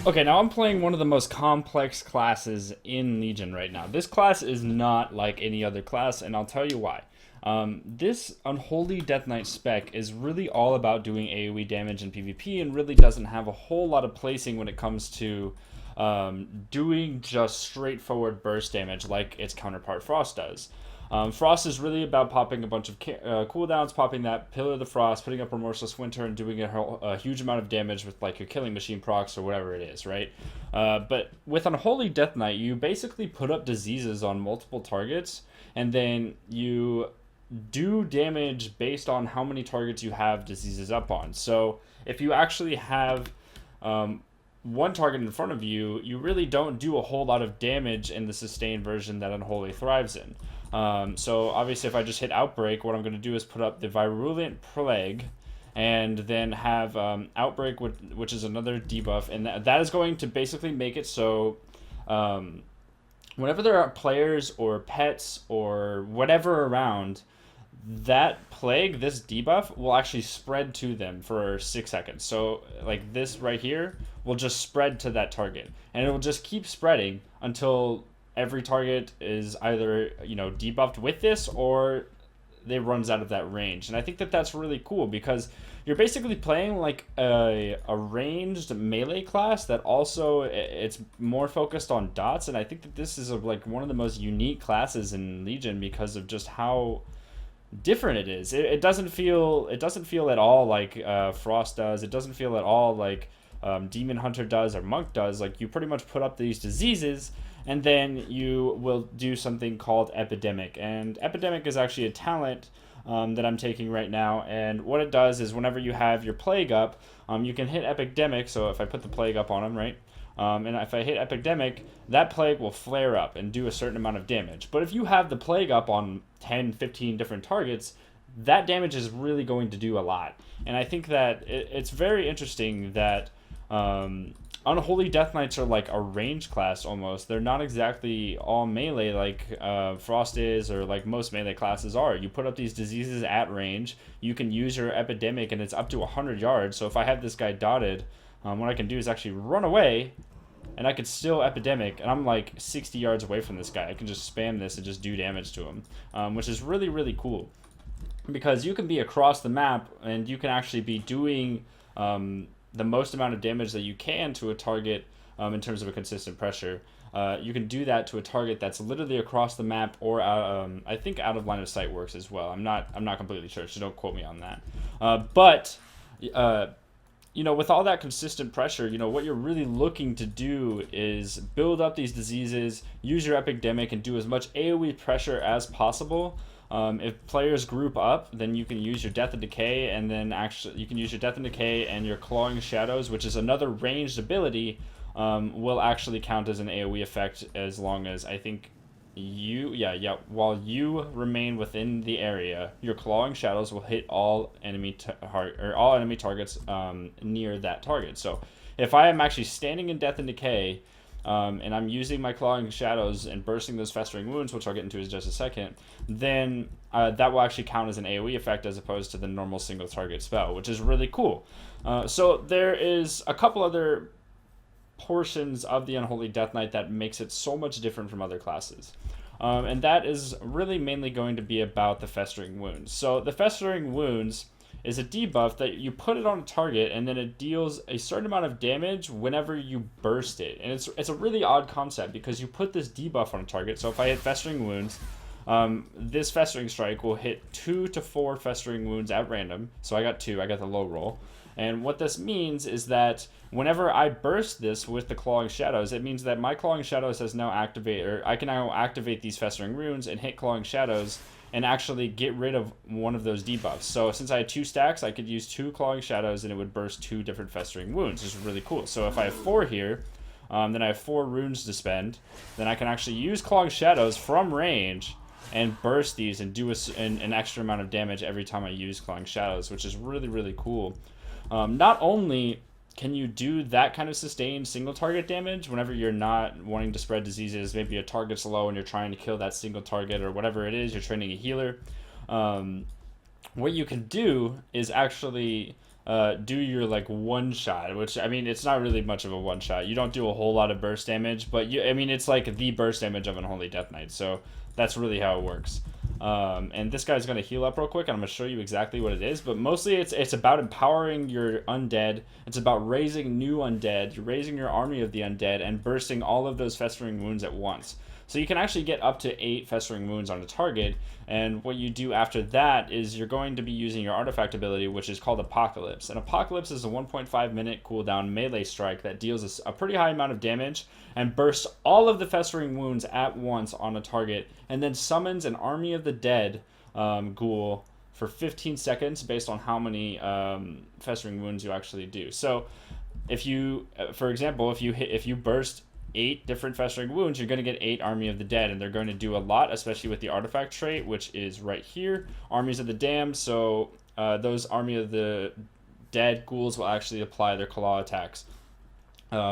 Okay, now I'm playing one of the most complex classes in Legion right now. This class is not like any other class, and I'll tell you why. This Unholy Death Knight spec is really all about doing AoE damage in PvP and really doesn't have a whole lot of placing when it comes to doing just straightforward burst damage like its counterpart Frost does. Frost is really about popping a bunch of cooldowns, popping that Pillar of the Frost, putting up Remorseless Winter, and doing a huge amount of damage with like your Killing Machine procs or whatever it is, right? But with Unholy Death Knight, you basically put up diseases on multiple targets, and then you do damage based on how many targets you have diseases up on. So if you actually have one target in front of you, you really don't do a whole lot of damage in the sustained version that Unholy thrives in. So obviously if I just hit Outbreak, what I'm going to do is put up the Virulent Plague and then have Outbreak, which is another debuff, and that is going to basically make it so whenever there are players or pets or whatever around, that plague, this debuff, will actually spread to them for 6 seconds. So, like this right here, will just spread to that target. And it will just keep spreading until every target is either, debuffed with this or they runs out of that range. And I think that that's really cool because you're basically playing like a ranged melee class that also it's more focused on dots. And I think that this is like one of the most unique classes in Legion because of just how different it is. It doesn't feel at all like Frost does. It doesn't feel at all like Demon Hunter does or Monk does. Like you pretty much put up these diseases and then you will do something called Epidemic. And Epidemic is actually a talent that I'm taking right now. And what it does is whenever you have your Plague up, you can hit Epidemic. So if I put the Plague up on him, right? And if I hit Epidemic, that Plague will flare up and do a certain amount of damage. But if you have the Plague up on 10, 15 different targets, that damage is really going to do a lot. And I think that it's very interesting that Unholy Death Knights are like a range class almost. They're not exactly all melee like Frost is or like most melee classes are. You put up these diseases at range, you can use your Epidemic and it's up to 100 yards. So if I have this guy dotted, what I can do is actually run away and I could still Epidemic, and I'm like 60 yards away from this guy. I can just spam this and just do damage to him, which is really, really cool. Because you can be across the map, and you can actually be doing the most amount of damage that you can to a target in terms of a consistent pressure. You can do that to a target that's literally across the map, or I think out of line of sight works as well. I'm not completely sure, so don't quote me on that. But with all that consistent pressure, what you're really looking to do is build up these diseases, use your Epidemic, and do as much AoE pressure as possible. If players group up, then you can use your Death and Decay, and then actually you can use your Death and Decay and your Clawing Shadows, which is another ranged ability, will actually count as an AoE effect as long as I think while you remain within the area, your Clawing Shadows will hit all enemy targets near that target. So if I am actually standing in Death and Decay, and I'm using my Clawing Shadows and bursting those Festering Wounds, which I'll get into in just a second, then that will actually count as an AoE effect as opposed to the normal single target spell, which is really cool. So there is a couple other portions of the Unholy Death Knight that makes it so much different from other classes. And that is really mainly going to be about the Festering Wounds. So the Festering Wounds is a debuff that you put it on a target and then it deals a certain amount of damage whenever you burst it. And it's a really odd concept because you put this debuff on a target. So if I hit Festering Wounds, this Festering Strike will hit 2 to 4 Festering Wounds at random. So I got 2, I got the low roll. And what this means is that whenever I burst this with the Clawing Shadows, it means that my Clawing Shadows has now activated, or I can now activate these Festering Runes and hit Clawing Shadows and actually get rid of one of those debuffs. So since I had 2 stacks, I could use 2 Clawing Shadows and it would burst 2 different Festering Wounds, which is really cool. So if I have 4 here, then I have 4 runes to spend, then I can actually use Clawing Shadows from range and burst these and do an extra amount of damage every time I use Clawing Shadows, which is really, really cool. Not only can you do that kind of sustained single target damage whenever you're not wanting to spread diseases, maybe a target's low and you're trying to kill that single target or whatever it is, you're training a healer. What you can do is actually do your like one shot, which I mean it's not really much of a one shot. You don't do a whole lot of burst damage, but I mean it's like the burst damage of an Unholy Death Knight. So that's really how it works. And this guy's gonna heal up real quick, and I'm gonna show you exactly what it is. But mostly it's about empowering your undead. It's about raising new undead. You're raising your army of the undead and bursting all of those festering wounds at once. So you can actually get up to 8 festering wounds on a target, and what you do after that is you're going to be using your artifact ability, which is called Apocalypse. And Apocalypse is a 1.5 minute cooldown melee strike that deals a pretty high amount of damage and bursts all of the festering wounds at once on a target, and then summons an army of the dead ghoul for 15 seconds based on how many festering wounds you actually do. So if you, for example, if you burst 8 different festering wounds, you're going to get 8 army of the dead, and they're going to do a lot, especially with the artifact trait, which is right here, armies of the damned. So those army of the dead ghouls will actually apply their claw attacks,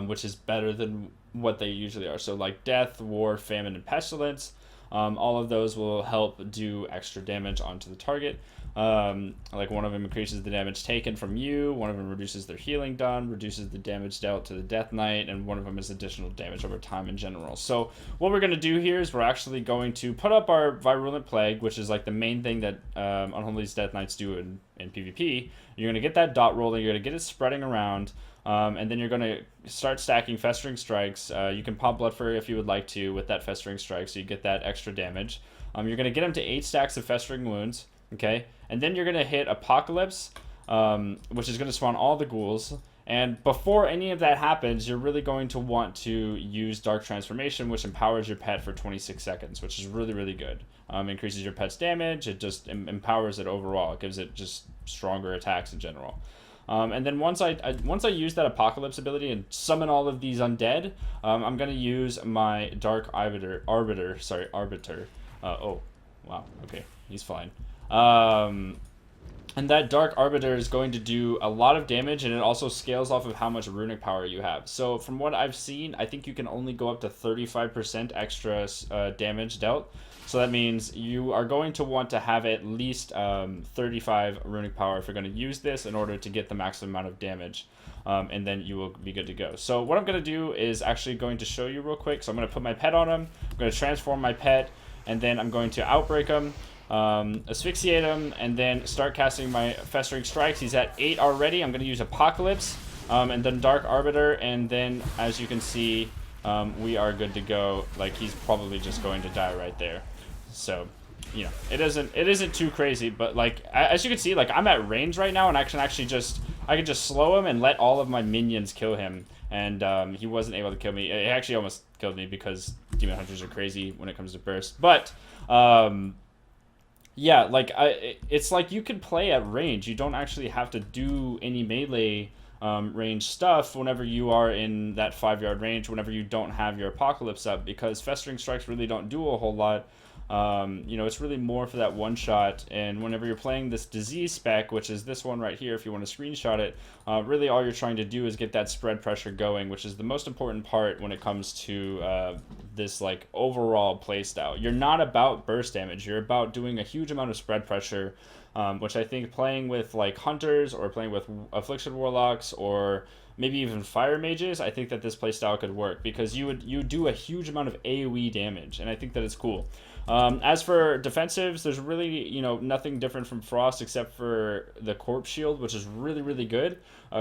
which is better than what they usually are. So like death, war, famine, and pestilence, all of those will help do extra damage onto the target. Like one of them increases the damage taken from you, one of them reduces their healing done, reduces the damage dealt to the Death Knight, and one of them is additional damage over time in general. So what we're going to do here is we're actually going to put up our Virulent Plague, which is like the main thing that Unholy's Death Knights do in PvP. You're going to get that dot rolling, you're going to get it spreading around, and then you're going to start stacking Festering Strikes. You can pop Blood Fury if you would like to with that Festering Strike, so you get that extra damage. You're going to get them to 8 stacks of Festering Wounds. Okay, and then you're going to hit Apocalypse, which is going to spawn all the ghouls. And before any of that happens, you're really going to want to use Dark Transformation, which empowers your pet for 26 seconds, which is really, really good. Increases your pet's damage. It just empowers it overall. It gives it just stronger attacks in general. And then once I use that Apocalypse ability and summon all of these undead, I'm going to use my Dark Arbiter. Oh, wow, okay, he's fine. And that Dark Arbiter is going to do a lot of damage, and it also scales off of how much runic power you have. So from what I've seen, I think you can only go up to 35% extra damage dealt. So that means you are going to want to have at least 35 runic power if you're going to use this in order to get the maximum amount of damage. And then you will be good to go. So what I'm going to do is actually going to show you real quick. So I'm going to put my pet on him. I'm going to transform my pet, and then I'm going to Outbreak him. Asphyxiate him, and then start casting my Festering Strikes. He's at 8 already. I'm going to use Apocalypse, and then Dark Arbiter, and then as you can see, we are good to go. Like, he's probably just going to die right there. So, you know, it isn't too crazy, but like as you can see, like I'm at range right now, and I can just slow him and let all of my minions kill him, and he wasn't able to kill me. It actually almost killed me because Demon Hunters are crazy when it comes to burst, but yeah, like it's like you can play at range. You don't actually have to do any melee range stuff whenever you are in that 5-yard range, whenever you don't have your Apocalypse up, because Festering Strikes really don't do a whole lot. You know, it's really more for that one shot, and whenever you're playing this disease spec, which is this one right here, if you want to screenshot it, really all you're trying to do is get that spread pressure going, which is the most important part when it comes to this like overall playstyle. You're not about burst damage, you're about doing a huge amount of spread pressure, which I think playing with like hunters or playing with affliction warlocks or maybe even fire mages, I think that this playstyle could work, because you do a huge amount of AoE damage, and I think that it's cool. As for defensives, there's really, you know, nothing different from Frost except for the Corpse Shield, which is really, really good.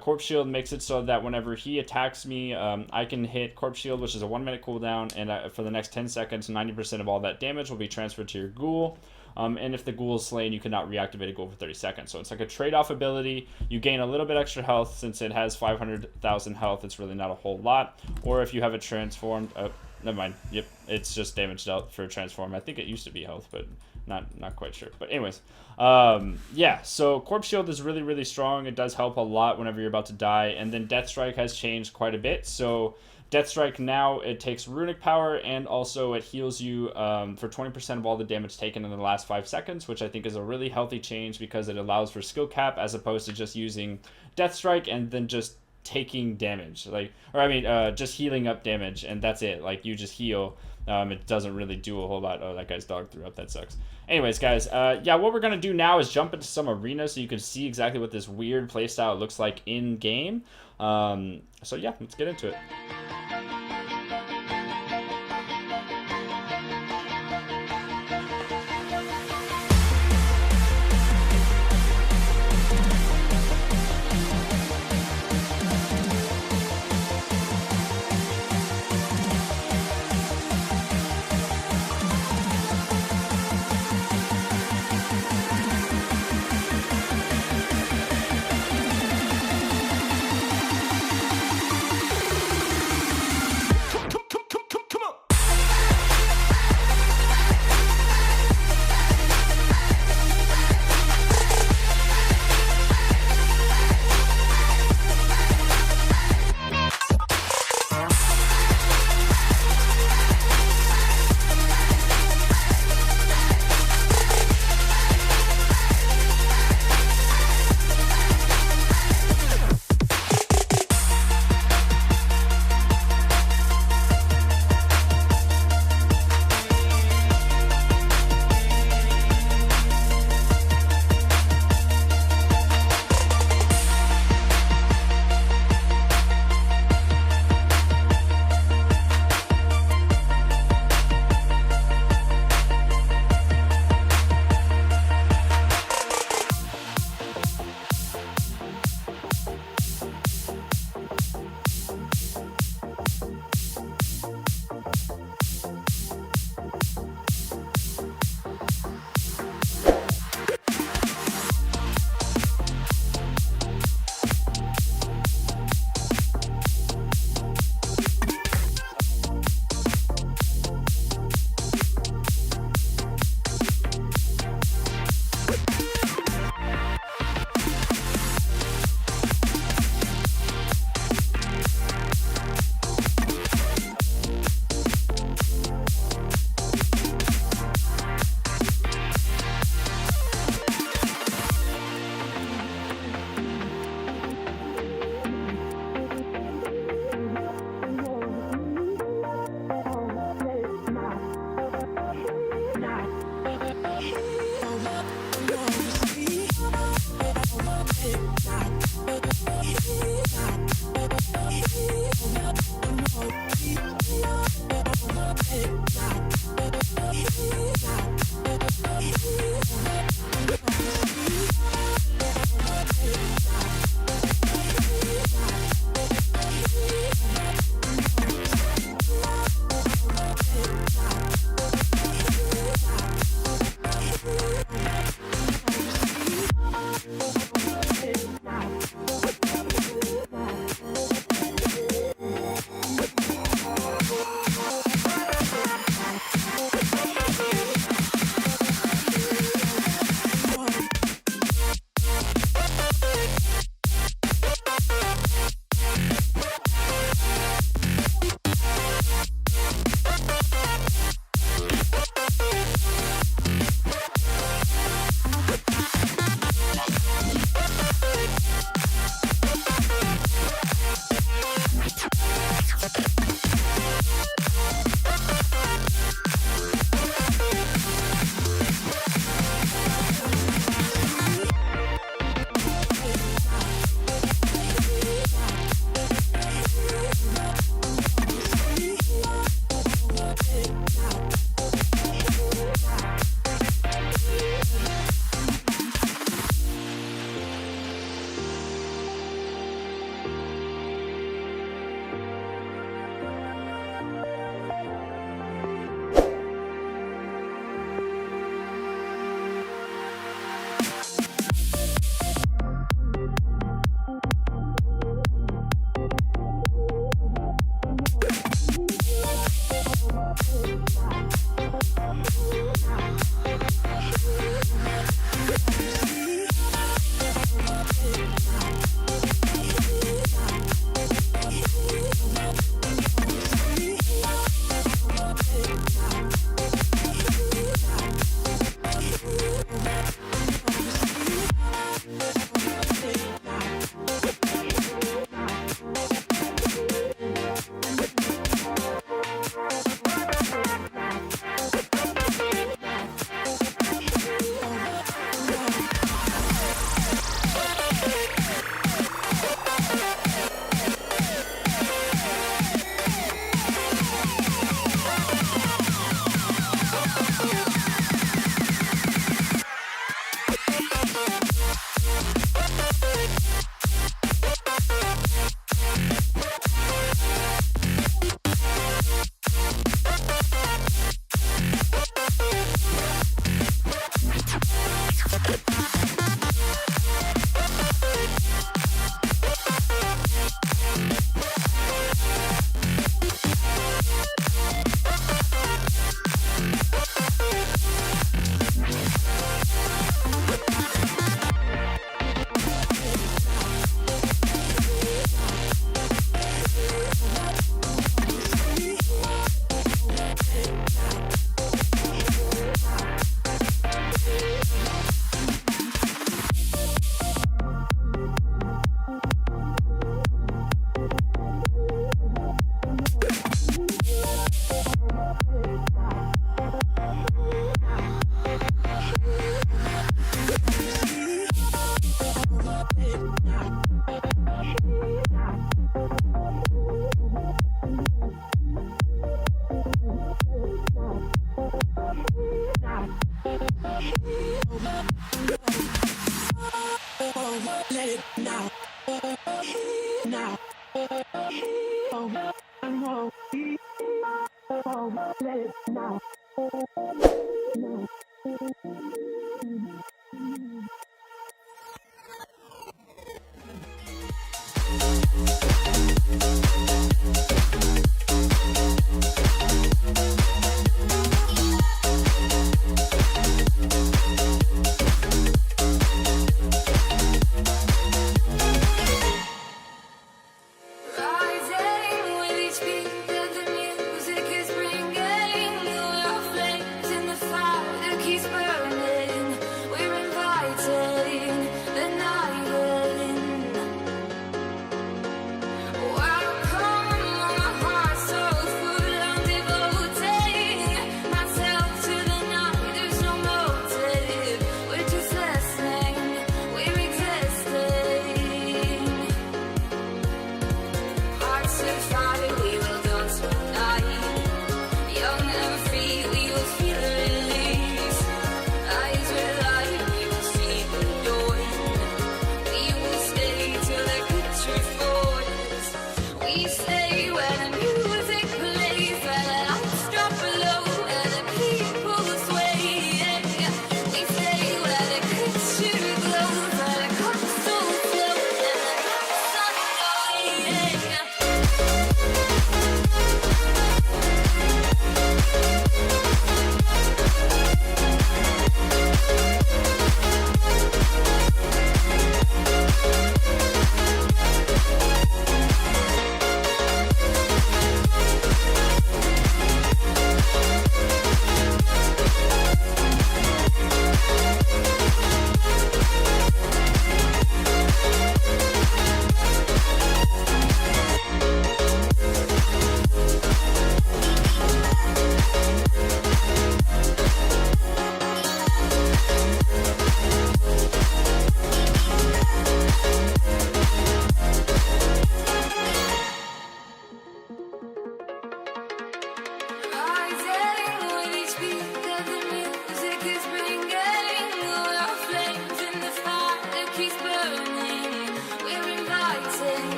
Corpse Shield makes it so that whenever he attacks me, I can hit Corpse Shield, which is a 1-minute cooldown, and for the next 10 seconds, 90% of all that damage will be transferred to your ghoul. And if the ghoul is slain, you cannot reactivate a ghoul for 30 seconds. So it's like a trade-off ability. You gain a little bit extra health since it has 500,000 health. It's really not a whole lot. Or if you have it transformed... never mind. Yep, it's just damage dealt for transform. I think it used to be health, but not quite sure. But anyways, yeah, so Corpse Shield is really, really strong. It does help a lot whenever you're about to die. And then Death Strike has changed quite a bit. So Death Strike now, it takes runic power, and also it heals you for 20% of all the damage taken in the last 5 seconds, which I think is a really healthy change because it allows for skill cap as opposed to just using Death Strike and then just taking damage, like, or I mean, just healing up damage, and that's it. Like, you just heal. It doesn't really do a whole lot. Oh, that guy's dog threw up. That sucks. Anyways, guys, yeah, what we're gonna do now is jump into some arenas so you can see exactly what this weird playstyle looks like in game. So yeah, let's get into it.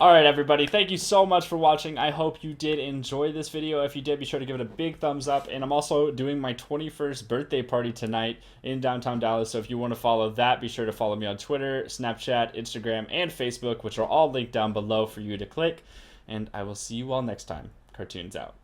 Alright everybody, thank you so much for watching. I hope you did enjoy this video. If you did, be sure to give it a big thumbs up. And I'm also doing my 21st birthday party tonight in downtown Dallas. So if you want to follow that, be sure to follow me on Twitter, Snapchat, Instagram, and Facebook, which are all linked down below for you to click. And I will see you all next time. Cartoons out.